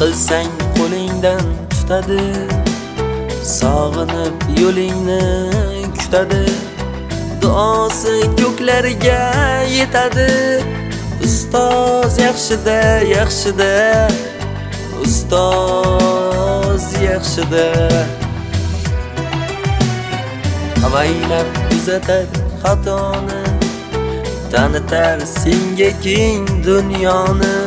qilsang qo'lingdan tutadi, sog'inib yo'lingni kutadi, duosi ko'klarga yetadi. Ustoz yaxshida, yaxshida, ustoz yaxshida. Avaylab tuzatar xatoni, tanitar senga keng dunyoni.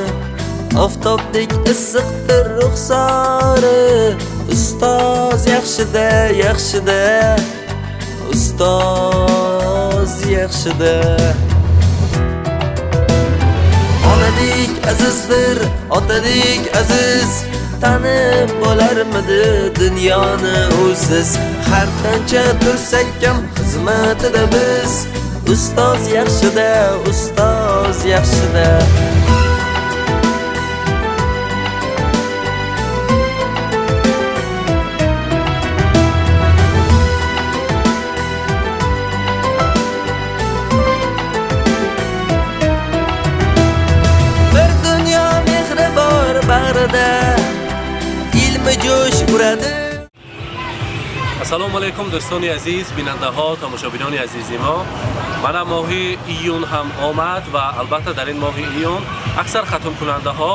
Oftobdek issiqdir ruxsori, ustoz yaxshida, yaxshida, ustoz yaxshida. Onadek azizdir, otadek aziz, tanib bo'larmidi dunyoni usiz. Har qancha tursak ham xizmatida biz, ustoz yaxshida, ustoz yaxshida. ilmi jo'sh uradi. Assalomu alaykum do'stoni aziz, binandaha, tomoshabinoni azizi ma. Mana mohi iyun ham omad va albatta dar in mohi iyun aksar khatm kunandaha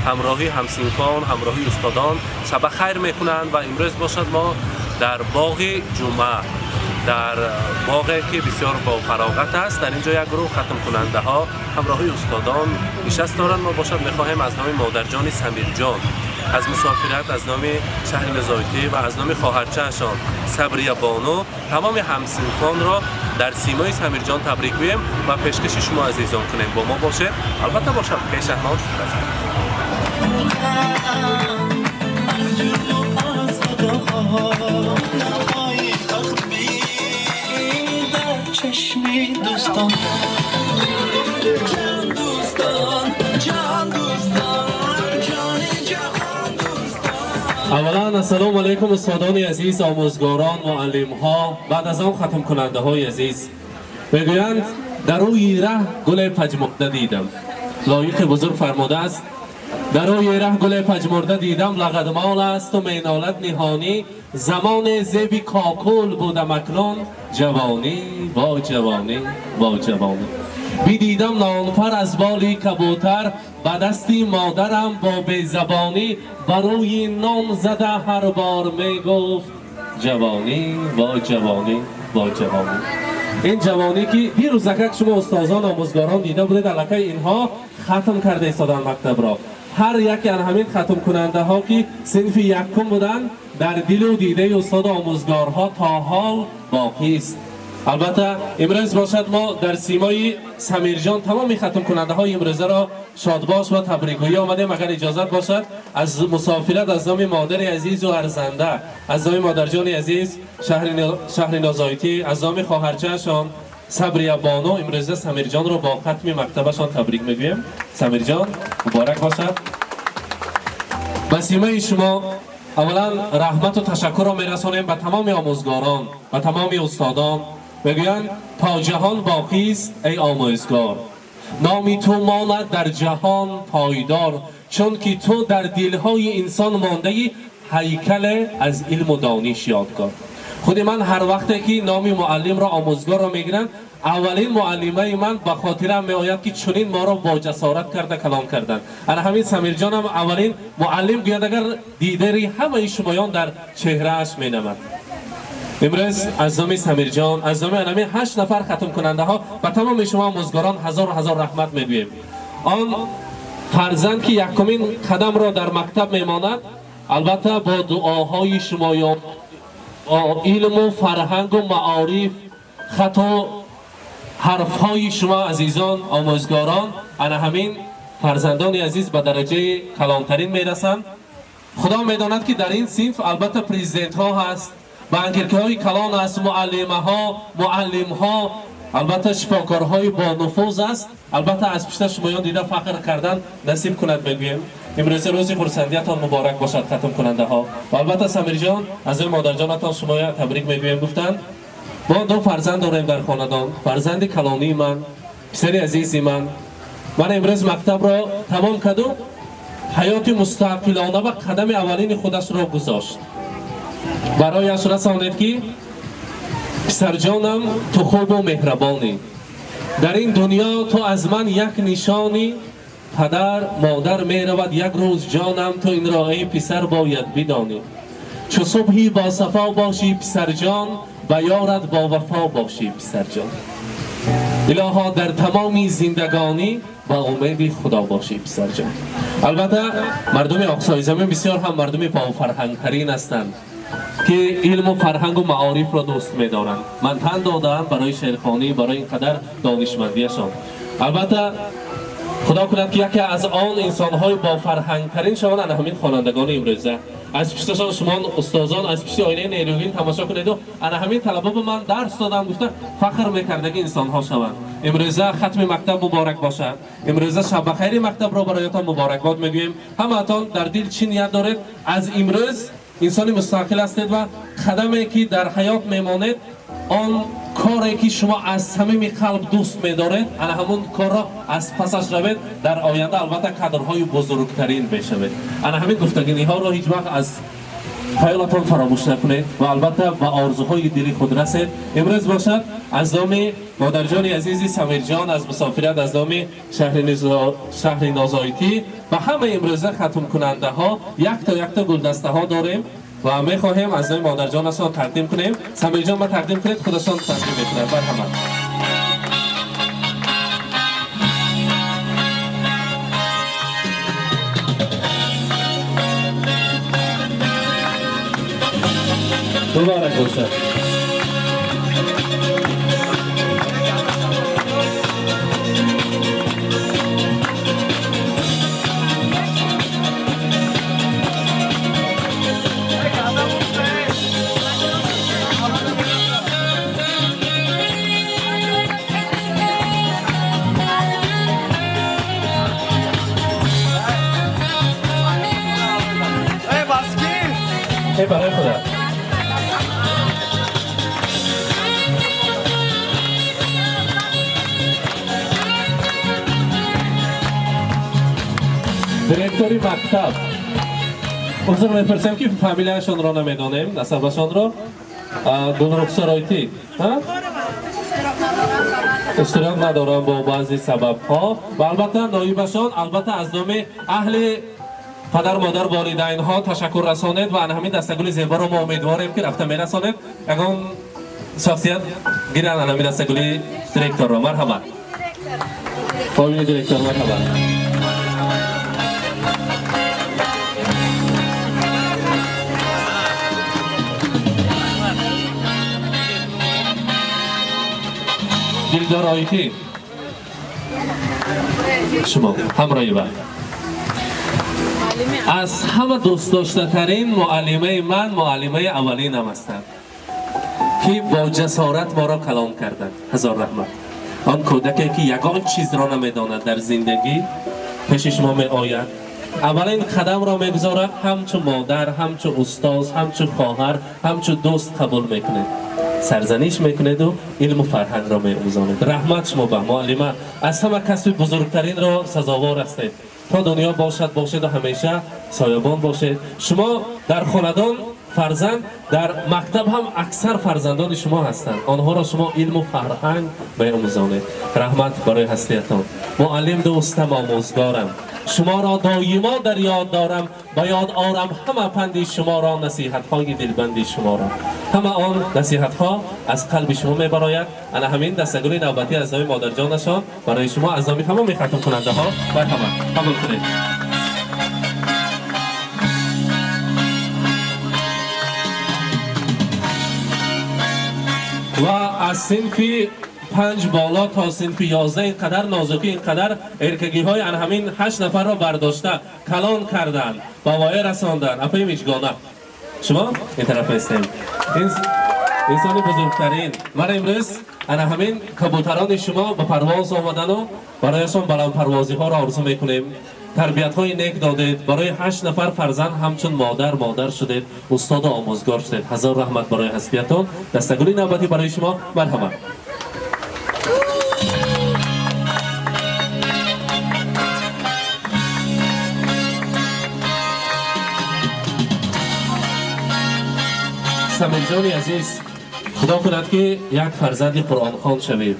hamrohi hamsinfon, hamrohi ustadon shaba khair mekunand va imroz boshad ma dar bog'i Juma, در باغی که بسیار با فراغت است. در اینجا یک گروه ختم کننده ها همراه استادان نشست دارند. ما باشد میخواهیم از نام مادر جان سمیر جان، از مسافرت از نام شهر نزایتی و از نام خواهرچه‌شان صبریه بانو تمام همسنفان را در سیمای سمیر جان تبریک بگوییم و پیشکش شما عزیزان کنیم. با ما باشه. البته باشد پیش احمد چشمی دوستان جان دوستان جان دوستان جان جهان دوستان. اولا السلام علیکم استادان عزیز، آموزگاران، معلم ها، بعد از آن ختم کننده های عزیز. میگویند در روی ره گل پژمرده دیدم. لایق بزرگ فرموده است در روی ره گل پژمرده دیدم، لقد مال است و مینالت نهانی، زمان زیبی کاکل بودم اکنون، جوانی با جوانی با جوانی. بیدیدم نانپر از بالی کبوتر، به دستی مادرم با بیزبانی، بروی نان زده هر بار می گفت جوانی با جوانی با جوانی. این جوانی که دیروز که شما استادان آموزگاران دیده بودید، الکی اینها ختم کرده ایستادن مکتب را. هر یکی از همین ختم کننده ها که صنف یکم بودن در دل و دیده استاد آموزگارها تا حال باقی است. البته امروز باشد ما در سیمای سمیر جان تمام ختم کننده های امروزه را شادباش و تبریکگویی آمدیم. اگر اجازت باشد از مسافرت از نام مادر عزیز و ارزنده، از نام مادر جان عزیز شهر نازایتی، از نام خواهرچه‌شان صبریه بانو امروزه سمیر جان را با ختم مکتبشان تبریک میگویم. سمیر جان مبارک باشد. به سیمای شما اولا رحمت و تشکر را میرسانیم به تمام آموزگاران و تمام استادان. میگویند تا جهان باقی است ای آموزگار، نامی تو ماند در جهان پایدار، چون که تو در دلهای انسان مانده ای، هیکل از علم و دانش یادگار. خود من هر وقتی که نام معلم را آموزگار را میگیرم، اولین معلمه من به خاطرم میآید که چنین ما را با جسارت کرده کلام کردند. انا همین سمیر جانم اولین معلم گوید اگر دیداری همه شمایان در چهرهش مینمد. امروز از نام سمیر جان، از نام همین 8 نفر ختم کننده ها و تمام شما آموزگاران هزار رحمت میگوییم. آن فرزند که یکمین قدم را در مکتب میماند، البته با دعاهای شمایان، علم و فرهنگ و معارف، خط و حرفهای شما عزیزان آموزگاران، انا همین فرزندان عزیز به درجه کلانترین میرسند. خدا میداند که در این صنف البته پرزیدنت ها هست، بانکرکه های کلان است، معلم ها، البته شفاکارهای با نفوذ است. البته از پیشتر شمایان دیده فخر کردن نصیب کند بگویم. امروز روز خرسندیتان مبارک باشد ختم کننده ها. و البته سمیر جان از این مادر جانتان شما تبریک میگویم. گفتند ما 2 فرزند داریم در خاندان، فرزند کلانی من، پسر عزیزی من امروز مکتب را تمام کردم حیات مستقلانه و قدم اولین خودش را گذاشت. برایش رسانید که پسر جانم تو خوب و مهربانی، در این دنیا تو از من یک نشانی، پدر مادر می رود یک روز جانم، تو این را ای پسر باید بدانی. چو صبحی با صفا باشی پسر جان، و یارت با وفا باشی پسر جان. الها در تمامی زندگانی با امید خدا باشی پسر جان. البته مردم اقصای زمین بسیار هم مردم با فرهنگ ترین هستند که علم و فرهنگ و معارف را دوست می دارند. من تن دادم برای شیرخوانی، برای اینقدر دانشمندیشان. البته خدا کند که یکی از آن انسان‌های با فرهنگ ترین شوند همین خوانندگان امروزه. از پیشتشان شما استادان از پیش آینه نیروگین تماشا کنید و همین طلبه به من درس دادم، گفته فخر میکرده که انسان‌ها شوند. امروزه ختم مکتب مبارک باشد. امروزه شب بخیر مکتب را برایتان مبارکباد میگویم. همتان در دل چی نیت دارید؟ از امروز انسانی مستقل هستید و قدمی که در حیات میمانید، آن کاری که شما از صمیم قلب دوست می‌دارید، همون کار را از پسش روید. در آینده البته قدرهای بزرگترین بشوید. همین گفتگوها را هیچ وقت از خیالتان فراموش نکنید و البته با آرزوهای دلی خود رسید. امروز باشد از نام مادرجان عزیزی سمیر جان از مسافرت از نام شهر نازایتی و همه امروزه ختم کننده ها یک تا گلدسته ها داریم و می خواهیم از نام مادر جانشان تقدیم کنیم. سمیر جان ما تقدیم کنید، خودشان تقدیم میکنند. مرحبا. مبارک باشد. برای خدا. دیرکتوری مکتب عذر می‌پرسیم که فامیلیشان را نمیدانیم، نسبشان را. گلرخسار آیتی اشتراک ندارم با بعضی سبب‌ها و البته نایبشان البته از نام اهل پدر مادر والدین ها تشکر رسانید و همین دستگل زیبا رو ما امیدواریم که رفته میرسانید. اگه شخصیت گیرن همین دستگل دیرکتور رو. مرحبا فامیل دیرکتور. مرحبا. دلدار آیتی شما همراهی بر از همه دوست داشته ترین معلمه من معلمه اولینم هستند که با جسارت ما را کلام کردند. هزار رحمت. آن کودکی که یگان چیز را نمیداند در زندگی پیش ما می آید، اولین قدم را میگذارد، همچون مادر، همچون استاد، همچون خواهر، همچون دوست قبول میکنه، سرزنش میکنید و علم و فرهنگ را می‌آموزانید. رحمت شما به معلمه. از همه کسب بزرگترین را سزاوار هستید. تا دنیا باشد و همیشه سایبان باشید. شما در خاندان فرزند، در مکتب هم اکثر فرزندان شما هستند. آنها را شما علم و فرهنگ می‌آموزانید. رحمت برای هستیتان. معلم دوستم، آموزگارم، شما را دایما در یاد دارم. با یاد آرم همه پندی شما را، نصیحت‌های دلبندی شما را. همه آن نصیحت‌ها از قلب شما می‌براید. انا همین دستگل نوبتی از نام مادر جانشان برای شما از نام تمام ختم کننده ها مرحبا قبول کنید. و از صنف 5 بالا تا صنف 11 اینقدر نازکی، اینقدر ارکگی های همین 8 نفر را برداشته کلان کردن، با وای رساندن. اپای میجگانه شما این طرف هستیم. انسانی بزرگترین. من امروز همین کبوتران شما به پرواز آمدن و برایشان بلند پروازی ها را آرزو میکنیم. تربیت های نیک دادید. برای 8 نفر فرزند همچون مادر شدید، استاد و آموزگار شدید. هزار رحمت برای هستیتان. دستگلی نوبتی برای شما. مرحبا. سمیرجانی عزیز، خدا کند که یک فرزند قرآن خوان شوی،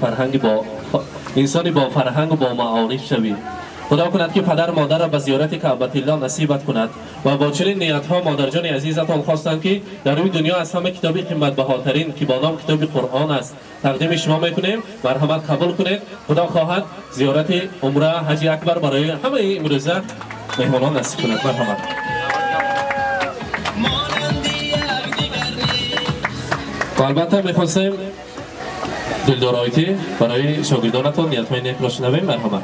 انسانی با فرهنگ و با معارف شوی. خدا کند که پدر مادر را به زیارت کعبه الله نصیبت کند و با چنین نیت ها مادر جان عزیزتان خواستند که در روی دنیا از همه کتابی قیمت بهاترین که با نام کتاب قرآن است تقدیم شما میکنیم. مرحمت قبول کنید. خدا خواهد زیارت عمره حج اکبر برای همه امروزه مهمانان نصیب کند. مرحمت. و البته میخواستیم دلدارایتی برای شاگردانتان نیتمای نیک را شنویم. مرحمت.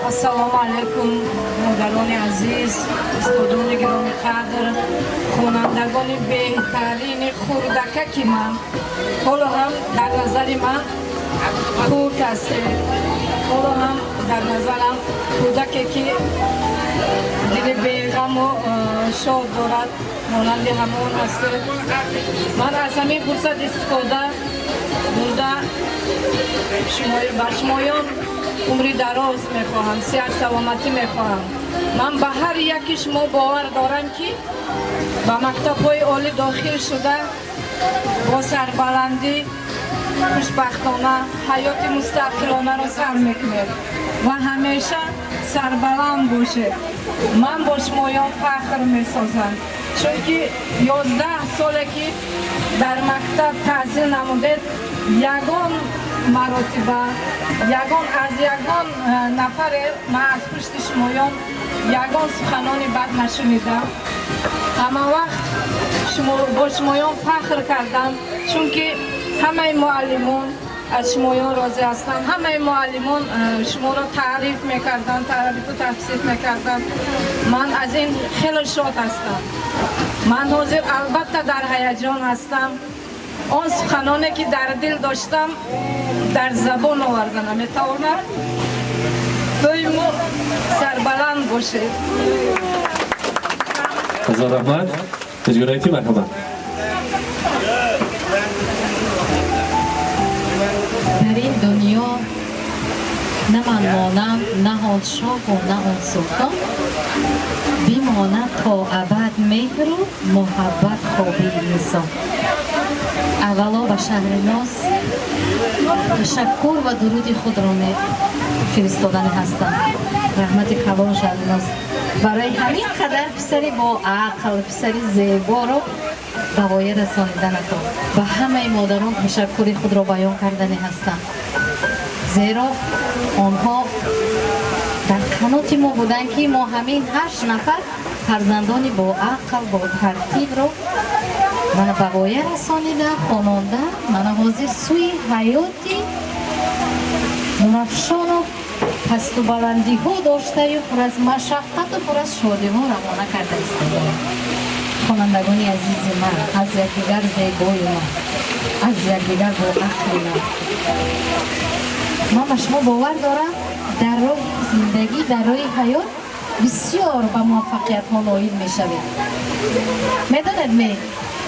السلام علیکم مادران عزیز، استادان گرامی قدر، خوانندگان بهترین خردکک من، حالا هم در نظر من خرد است، حالا هم در نظرم کودکی که دل بیغم و شاد دارد مانند همون است. من از همین فرصت استفاده برده شمایان عمری دراز میخواهم، صحت سلامتی میخواهم. من به هر یکی شما باور دارم که به مکتب‌های عالی داخل شده با سربلندی خوشبختانه حیات مستقلانه را سر میکنید و همیشه سربلند باشید. من با شمایان فخر میسازم چون که 11 ساله که در مکتب تحصیل نمودید، یگان مراتبه از یگان نفر من از پشت شمایان یگان سخنانی بد نشنیدم. همه وقت با شمایان فخر کردم چون که همه معلمان از شمایان راضی هستند. همه معلمان شما را تعریف میکردن، تعریف و تفسیر میکردن. من از این خیلی شاد هستم. من حاضر البته در هیجان هستم. آن سخنانی که در دل داشتم در زبان آوردن میتواند. توی ما سربلند باشید. هزار رحمت. تجربیتی مرحبا. در این دنیا نه من مانم، نه آن شاه و نه آن سلطان، بیماند تا ابد مهر و محبت خوابی انسان. اولا به شهرناز تشکر و درود خود را فرستادن هستم. رحمت کلام شهرناز برای همین قدر پسری با عقل، پسری زیبا را بوایه رسانیدن تو و همه مادران تشکر خود را بیان کردن هستم. زیرا آنها در قنات ما بودن که ما همین 8 نفر فرزندانی با عقل، با ترتیب را من بوایه رسانیده، خواننده، من حاضر سوی حیاتی منفشان و پست و بلندی ها داشته و پر از مشقت و پر از شادی ها روانه کرده است. خوانندگان عزیز من، از یکدیگر زیبای من، از یکدیگر با عقل من به شما باور دارم در راه زندگی، در راه حیات بسیار به موفقیت ها نائل می شوید. میدانید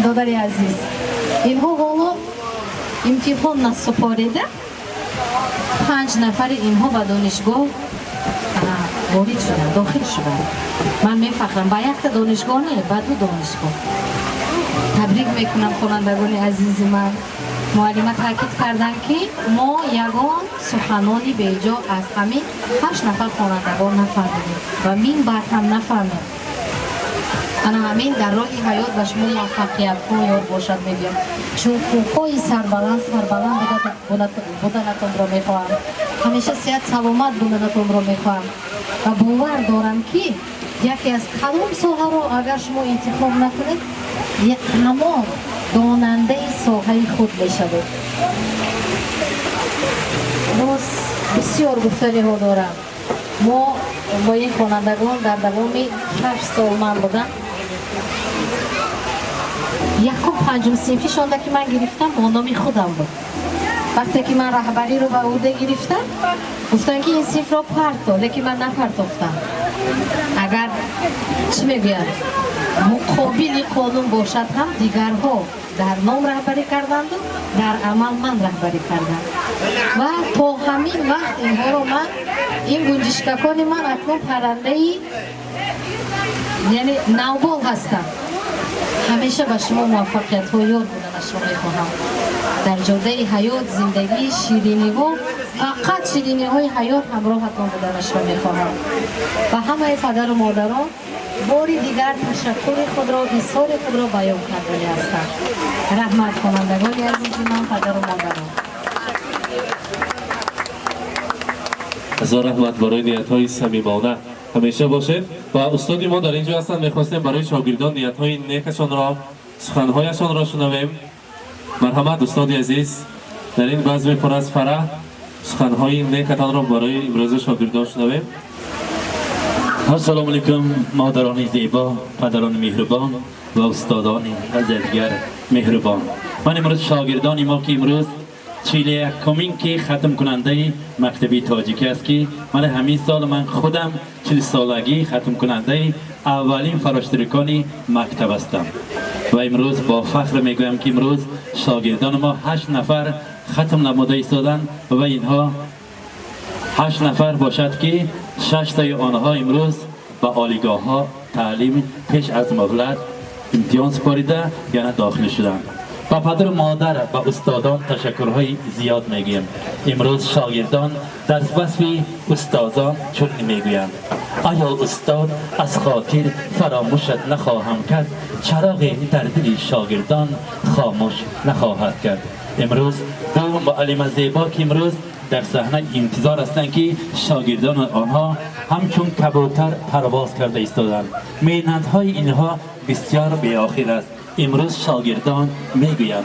دادر عزیز، اینها حالا امتحان نسپاریده 5 نفر اینها به دانشگاه وارد شدن، داخل شدن. من میفخرم به یک دانشگاه نه، به 2 دانشگاه. تبریک میکنم خوانندگان عزیز من. معلمه تاکید کردن که ما یگان سخنانی بیجا از همین 8 نفر خوانندگان نفهمیدیم و من بعد هم نفهمید. انا همین در راه حیات و شما موفقیت ها یاد باشد میگم، چون کوهای سربلند بودنتون را میخواهم، همیشه صحت سلامت بودنتون را میخواهم و باور دارم که یکی از کدام ساحه را اگر شما انتخاب نکنید تمام داننده ساحه خود میشوید. باز بسیار گفتنی ها دارم. ما با این خوانندگان در دوام 8 سال من بودم. یکم 5 صنفی شانده که من گرفتم با نام خودم بود. وقتی که من رهبری رو به عهده گرفتم گفتن که این صنف را پرتو، لیکن من نپرتافتم. اگر چی میگوید مقابل قانون باشد هم دیگرها در نام رهبری کردند و در عمل من رهبری کردم و تا همین وقت اینها رو من این گنجشککان من اکنون پرنده یعنی نوبال هستم. همیشه به شما موفقیت ها یار بودنش را میخواهم. در جاده حیات زندگی شیرینی ها فقط شیرینی های حیات همراهتان بودنش را میخواهم. و همه پدر و مادران باری دیگر تشکر خود را ایثار خود را بیان کرده هستند. رحمت کنندگان عزیز من پدر و مادران، هزار رحمت برای نیت‌های صمیمانه همیشه باشید. و استادی ما در اینجا هستند، می‌خواستیم برای شاگردان نیت‌های نیکشان را سخن‌هایشان را شنویم. مرحمت استاد عزیز، در این بزم پر از فرح سخن‌های نیکتان را برای امروز شاگردان شنویم. السلام علیکم مادران زیبا، پدران مهربان و استادان از دیگر مهربان. من امروز شاگردان ما که امروز 41مین که ختم کننده مکتبی تاجیکی است که من همین سال من خودم 40 سالگی ختم کننده اولین فراشترکان مکتب هستم و امروز با فخر میگویم که امروز شاگردان ما 8 نفر ختم نموده ایستادند و اینها 8 نفر باشد که 6 تای آنها امروز به عالیگاه ها تعلیم پیش از مهلت امتحان سپاریده یعنی داخل شدند. با پدر و مادر و استادان تشکرهای زیاد میگیم. امروز شاگردان در وصف استادان چون میگویند: آیا استاد از خاطر فراموشت نخواهم کرد، چراغ در دل شاگردان خاموش نخواهد کرد. امروز دو معلم زیبا که امروز در صحنه انتظار هستند که شاگردان آنها همچون کبوتر پرواز کرده ایستادند. محنت‌های اینها بسیار بی‌آخر است. امروز شاگردان میگویند: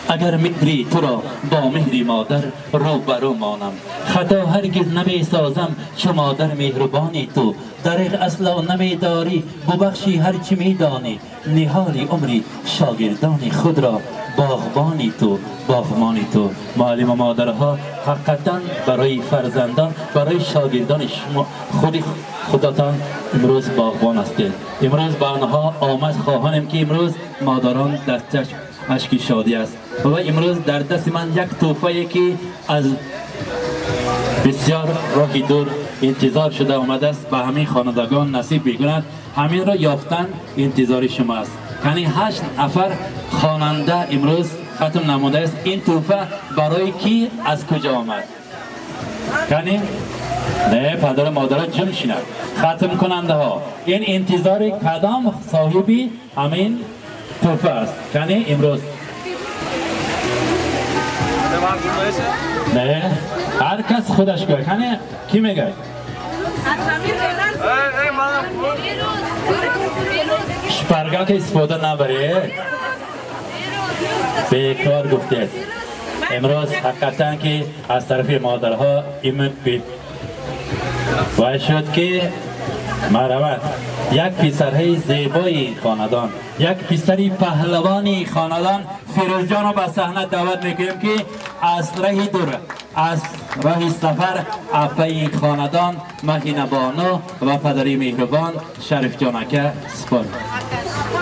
اگر مهری تو را با مهری مادر روبرو مانم، خطا هرگز نمی سازم چو مادر مهربانی تو، دریغ اصلا نمی داری ببخشی هرچی می دانی، نهالی عمری شاگردان خود را باغبانی تو، باغبانی تو. معلم و مادرها حقیقتا برای فرزندان، برای شاگردان شما خودتان امروز باغبان هستید. امروز به آنها آمد خواهانم که امروز مادران دستش اشکی شادی است و امروز در دست من یک تحفه که از بسیار راهی دور انتظار شده آمده است به همین خانوادگان نصیب می‌کند. همین را یافتن انتظار شما است. یعنی 8 نفر خواننده امروز ختم نموده است. این تحفه برای کی از کجا آمد؟ یعنی نه پدر و مادر جمع شدند. ختم کننده ها این انتظار کدام صاحبی همین تحفه است؟ یعنی امروز نه هر کس خودش گوید. یعنی کی میگه؟ شپرگا که استفاده نبره بیکار گفته. امروز حقیقتا که از طرف مادرها ایمن بید باید شد که مرحمت یک پسرهای زیبای خاندان، یک پسری پهلوانی خاندان فیروز جان رو به صحنه دعوت میکنیم که از راه دور، از راه سفر افه خاندان مهین بانو و پدری مهربان شریف جان اکه سپرد.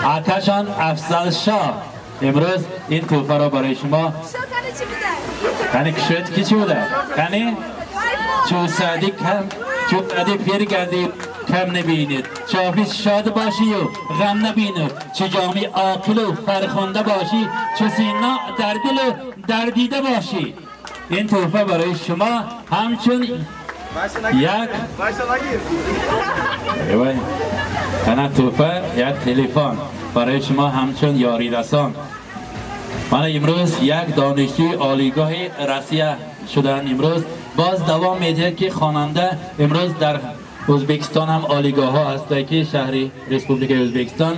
اکشان افضل شاه امروز این تحفه را برای شما یعنی کشوید کی چی بوده؟ یعنی چو سعدی کم چو سعدی پیر گردی کم نبینید، چاپیس شاد باشی و غم نبینید، چه جامی عاقل و فرخنده باشی، چه سینا در دل و در دیده باشی. این تحفه برای شما همچون یک تحفه یک تلفن برای شما همچون یاری رسان. من امروز یک دانشجوی عالیگاه روسیه شدن. امروز باز دوام میده که خواننده امروز در ازبکستان هم عالیگاه ها هست که شهری ریسپوبلیک ازبکستان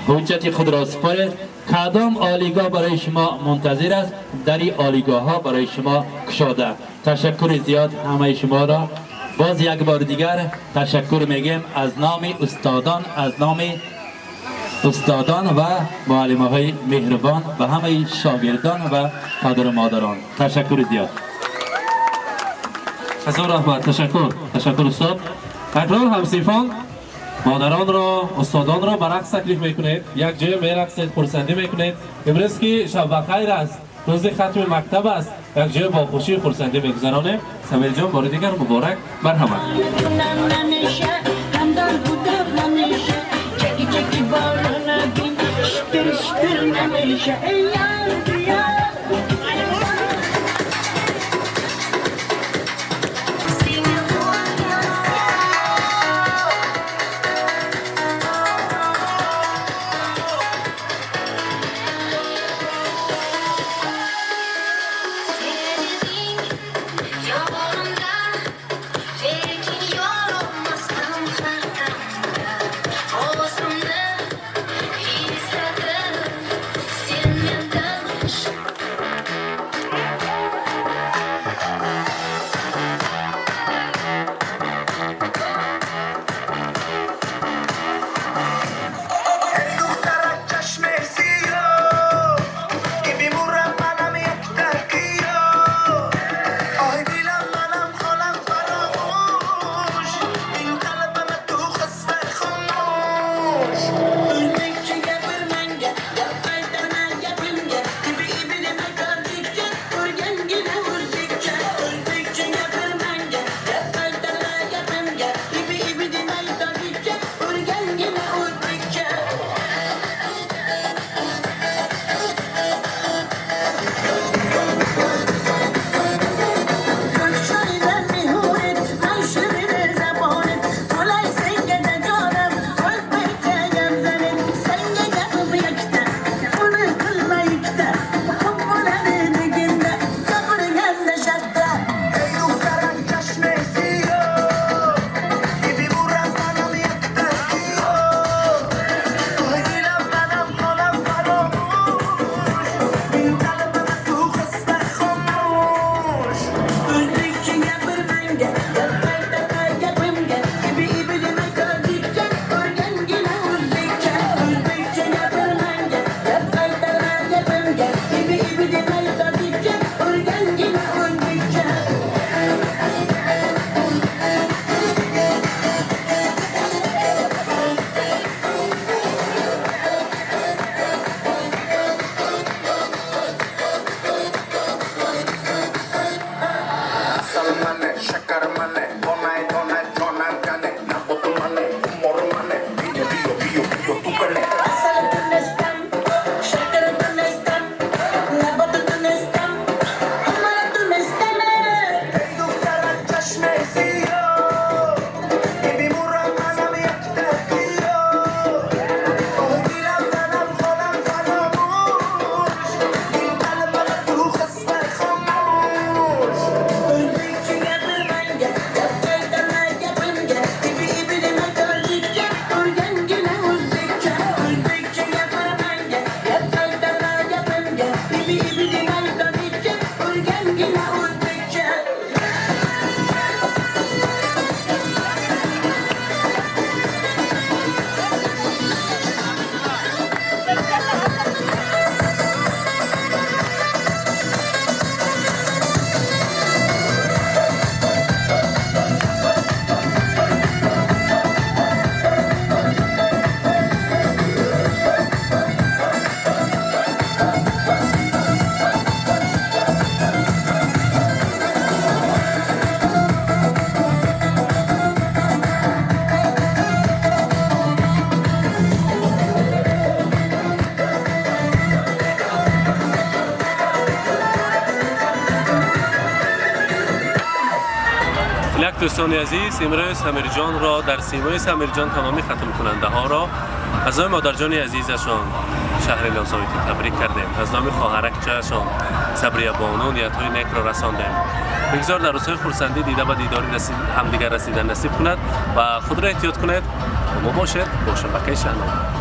حجت خود را سپارید. کدام عالیگاه برای شما منتظر است؟ در این عالیگاه ها برای شما کشاده. تشکر زیاد همه شما را باز یک بار دیگر تشکر میگیم از نام استادان، از نام استادان و معلمه های مهربان و همه شاگردان و پدر و مادران. تشکر زیاد. هزار رحمت. تشکر استاد. تکرار همصنفان مادران را، استادان را به رقص تکلیف میکنید. یک جای میرقصید، خرسندی میکنید. امروز که شب بخیر است، روز ختم مکتب است، یک جای با خوشی خرسندی میگذرانیم. سمیل جان بار دیگر مبارک. مرحبا. چکی چکی بالا نبین دل نمیشه ای یار بیا دوستان عزیز، امروز سمیرجان را در سیمای سمیرجان تمامی ختم کننده ها را از نام مادرجان عزیزشان شهر نوزاییتی تبریک کردیم. از نام خواهرک جهشان صبریه بانو نیت‌های نیک را رساندیم. بگذار در روزهای خرسندی دیده و دیداری همدیگر رسیدن نصیب کند و خود را احتیاط کنید. با ما باشید با شبکه شهنامه.